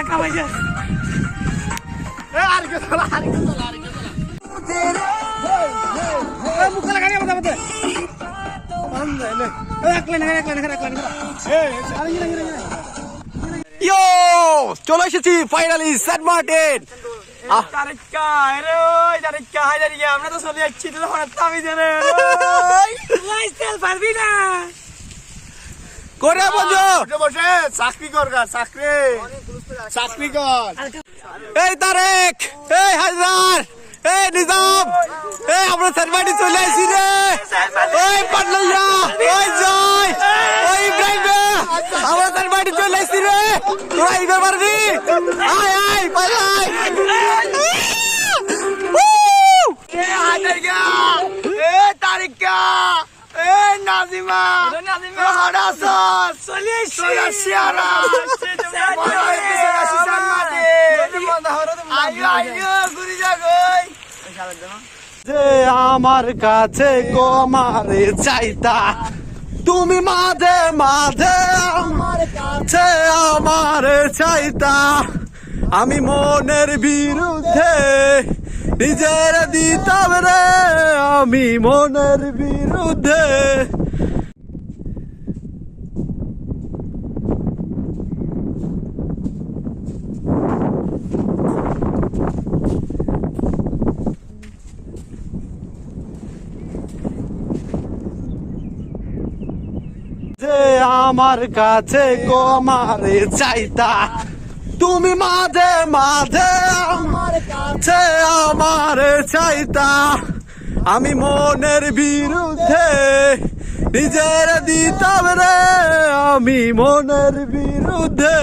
কামাইছে আর কে তোলা মুখ লাগানি কথা বলতে ইয়ো চলে এসেছি ফাইনালি সেন্ট মার্টিন। আমরা তো চলে যাচ্ছি পারবি না করে বন্ধু বসে চাকরি কর চাকরি কর। এই তারেক, এই হায়দার, এই নিজাম, এই আমরা সেন্ট মার্টিন চলে আসছি রে। ওই পাটলাইয়া, ওই জয়, ওই ইব্রাহিম, আমরা সেন্ট মার্টিন চলে আসছি রে। তোরা এইবার পারবি? আয় আয় পালাই। তারিকা এ নাজিমা যে আমার কাছে কমারে চাইতা, তুমি মাঝে মাঝে আমার কাছে আমার চাইতা, আমি মনের বিরুদ্ধে নিজের দিতাম রে, আমি মনের বিরুদ্ধে। যে আমার কাছে কমারে চাইতা, তুমি মাঝে মাঝে আমার কাছে আমার চাইতা, আমি মনের বিরুদ্ধে নিজের দিতাম রে, আমি মনের বিরুদ্ধে।